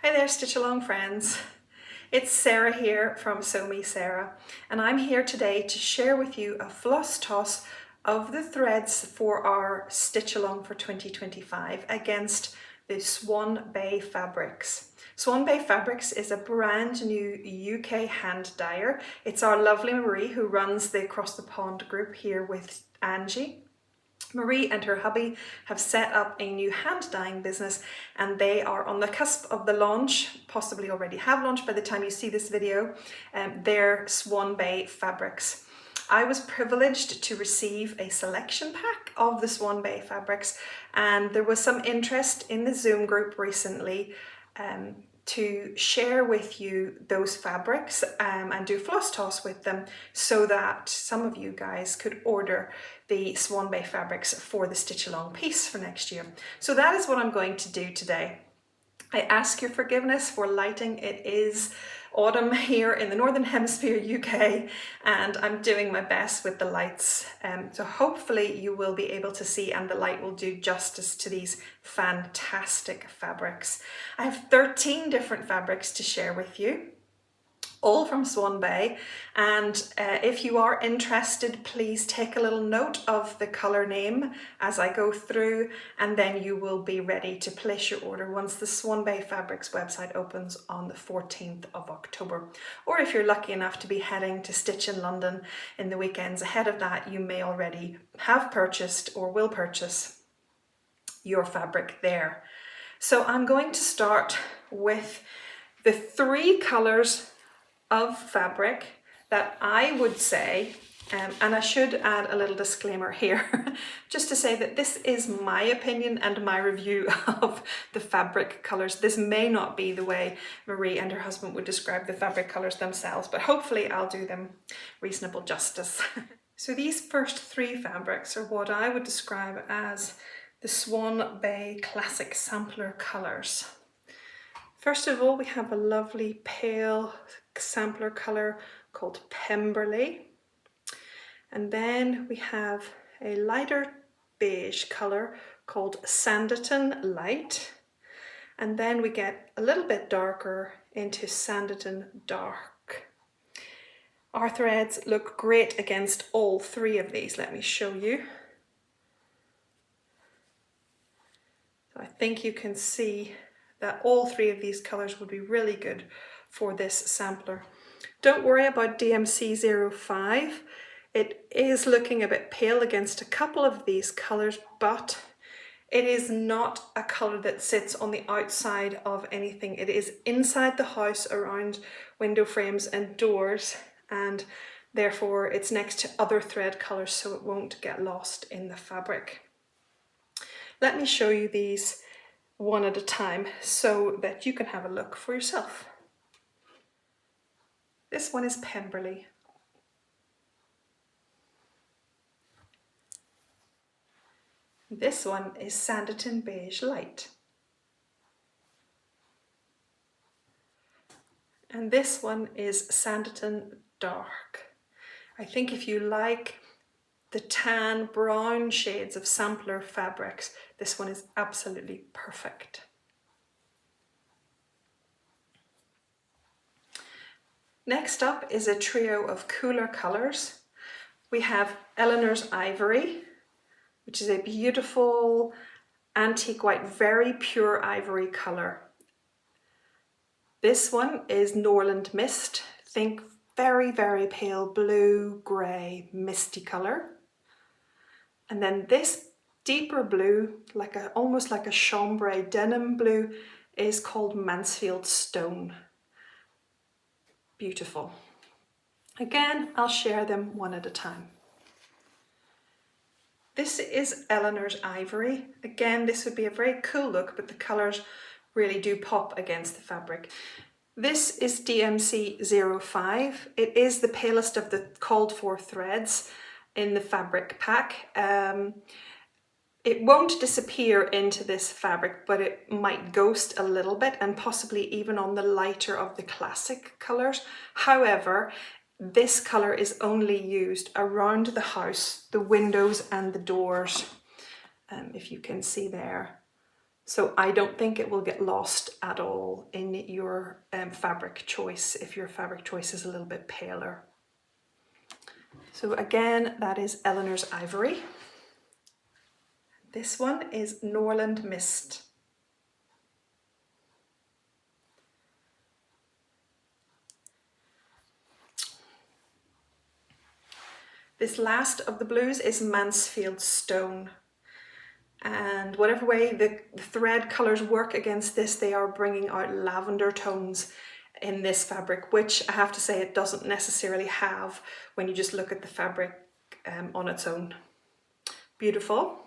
Hi there, Stitch Along friends. It's Sarah here from Sew Me Sarah, and I'm here today to share with you a floss toss of the threads for our Stitch Along for 2025 against the Swan Bay Fabrics. Swan Bay Fabrics is a brand new UK hand dyer. It's our lovely Marie who runs the Across the Pond group here with Angie. Marie and her hubby have set up a new hand dyeing business and they are on the cusp of the launch, possibly already have launched by the time you see this video, their Swan Bay Fabrics. I was privileged to receive a selection pack of the Swan Bay Fabrics, and there was some interest in the Zoom group recently to share with you those fabrics and do floss toss with them so that some of you guys could order the Swan Bay Fabrics for the Stitch Along piece for next year. So that is what I'm going to do today. I ask your forgiveness for lighting. It is autumn here in the Northern Hemisphere UK and I'm doing my best with the lights. So hopefully you will be able to see and the light will do justice to these fantastic fabrics. I have 13 different fabrics to share with you, all from Swan Bay, and if you are interested, please take a little note of the colour name as I go through, and then you will be ready to place your order once the Swan Bay Fabrics website opens on the 14th of October. Or if you're lucky enough to be heading to Stitch in London in the weekends ahead of that, you may already have purchased or will purchase your fabric there. So I'm going to start with the 3 colours of fabric that I would say, and I should add a little disclaimer here, just to say that this is my opinion and my review of the fabric colours. This may not be the way Marie and her husband would describe the fabric colours themselves, but hopefully I'll do them reasonable justice. So these first 3 fabrics are what I would describe as the Swan Bay Classic Sampler colours. First of all, we have a lovely pale sampler colour called Pemberley. And then we have a lighter beige colour called Sanditon Light. And then we get a little bit darker into Sanditon Dark. Our threads look great against all 3 of these. Let me show you. So I think you can see that all 3 of these colours would be really good for this sampler. Don't worry about DMC05. It is looking a bit pale against a couple of these colours, but it is not a colour that sits on the outside of anything. It is inside the house around window frames and doors, and therefore it's next to other thread colours so it won't get lost in the fabric. Let me show you these one at a time so that you can have a look for yourself. This one is Pemberley. This one is Sanditon Beige Light. And this one is Sanditon Dark. I think if you like the tan brown shades of sampler fabrics, this one is absolutely perfect. Next up is a trio of cooler colours. We have Eleanor's Ivory, which is a beautiful antique white, very pure ivory colour. This one is Norland Mist. Think very, very pale blue, grey, misty colour. And then this deeper blue, almost like a chambray denim blue, is called Mansfield Stone. Beautiful. Again, I'll share them one at a time. This is Eleanor's Ivory. Again, this would be a very cool look, but the colours really do pop against the fabric. This is DMC05. It is the palest of the called for threads in the fabric pack. It won't disappear into this fabric, but it might ghost a little bit and possibly even on the lighter of the classic colours. However, this colour is only used around the house, the windows and the doors. If you can see there, So I don't think it will get lost at all in your fabric choice if your fabric choice is a little bit paler. So again, that is Eleanor's Ivory. This one is Norland Mist. This last of the blues is Mansfield Stone. And whatever way the thread colours work against this, they are bringing out lavender tones in this fabric, which I have to say it doesn't necessarily have when you just look at the fabric on its own. Beautiful.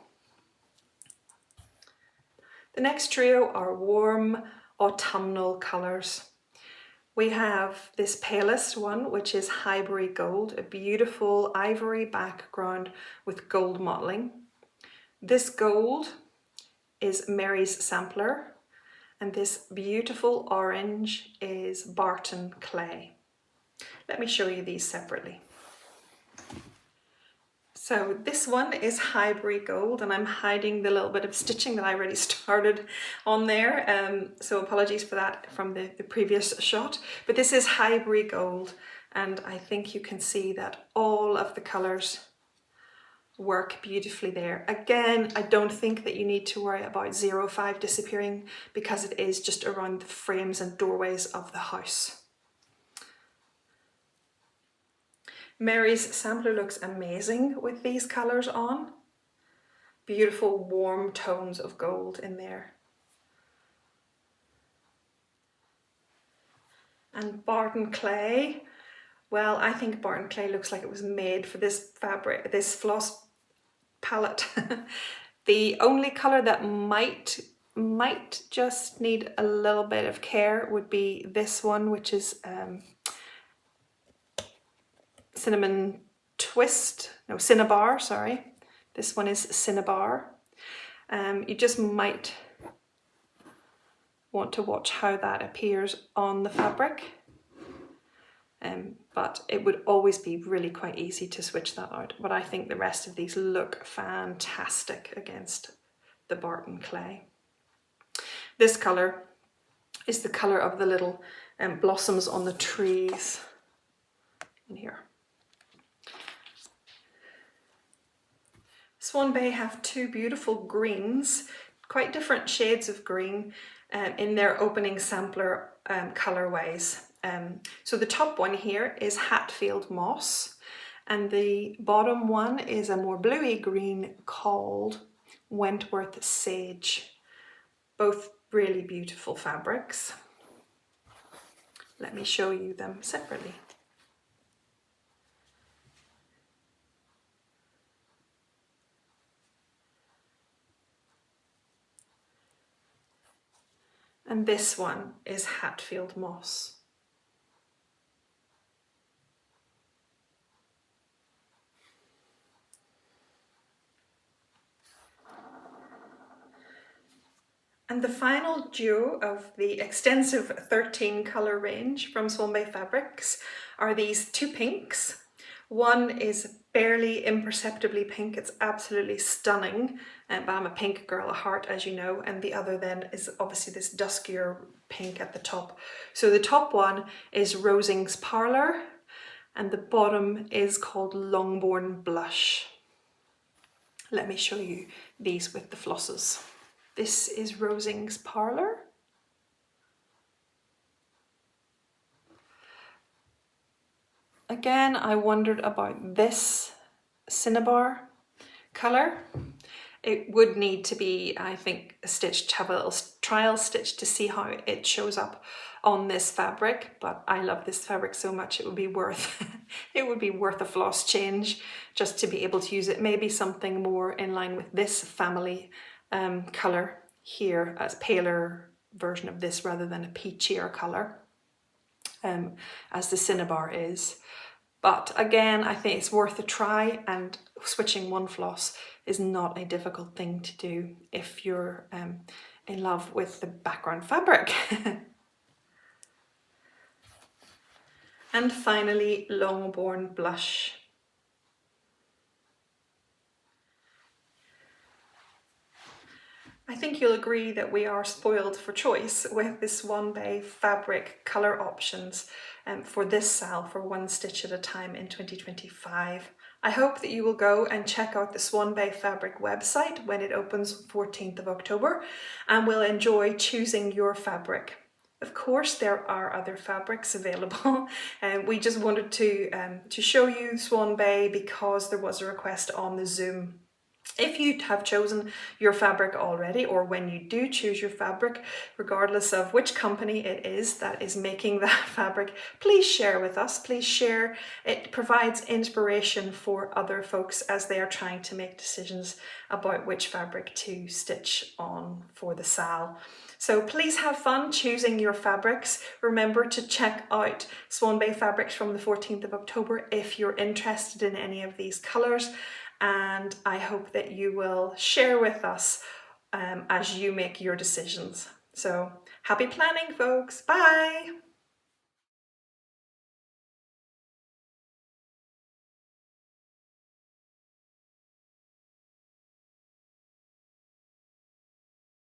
The next trio are warm autumnal colours. We have this palest one, which is Highbury Gold, a beautiful ivory background with gold mottling. This gold is Mary's Sampler, and this beautiful orange is Barton Clay. Let me show you these separately. So this one is Highbury Gold, and I'm hiding the little bit of stitching that I already started on there, so apologies for that from the previous shot. But this is Highbury Gold, and I think you can see that all of the colours work beautifully there. Again, I don't think that you need to worry about 05 disappearing because it is just around the frames and doorways of the house. Mary's Sampler looks amazing with these colours on. Beautiful warm tones of gold in there. And Barton Clay, well, I think Barton Clay looks like it was made for this fabric, this floss palette. The only colour that might just need a little bit of care would be this one, which is Cinnabar, sorry. This one is Cinnabar. You just might want to watch how that appears on the fabric. But it would always be really quite easy to switch that out. But I think the rest of these look fantastic against the Barton Clay. This colour is the colour of the little blossoms on the trees in here. Swan Bay have two beautiful greens, quite different shades of green in their opening sampler colourways. So the top one here is Hatfield Moss, and the bottom one is a more bluey green called Wentworth Sage. Both really beautiful fabrics. Let me show you them separately. And this one is Hatfield Moss. And the final duo of the extensive 13 colour range from Swan Bay Fabrics are these two pinks. One is barely imperceptibly pink, it's absolutely stunning, but I'm a pink girl at heart, as you know, and the other then is obviously this duskier pink at the top. So the top one is Rosing's Parlour, and the bottom is called Longbourn Blush. Let me show you these with the flosses. This is Rosing's Parlour. Again, I wondered about this Cinnabar colour. It would need to be, I think, stitched, have a little trial stitch to see how it shows up on this fabric, but I love this fabric so much it would be worth it would be worth a floss change just to be able to use it. Maybe something more in line with this family colour here, as paler version of this rather than a peachier colour as the Cinnabar is. But again, I think it's worth a try, and switching one floss is not a difficult thing to do if you're in love with the background fabric. And finally, Longbourn Blush. I think you'll agree that we are spoiled for choice with the Swan Bay fabric colour options for this SAL for one stitch at a time in 2025. I hope that you will go and check out the Swan Bay Fabric website when it opens 14th of October and will enjoy choosing your fabric. Of course, there are other fabrics available, and we just wanted to show you Swan Bay because there was a request on the Zoom. If you have chosen your fabric already, or when you do choose your fabric, regardless of which company it is that is making that fabric, please share with us. Please share. It provides inspiration for other folks as they are trying to make decisions about which fabric to stitch on for the SAL. So please have fun choosing your fabrics. Remember to check out Swan Bay Fabrics from the 14th of October if you're interested in any of these colours. And I hope that you will share with us as you make your decisions. So happy planning, folks. Bye.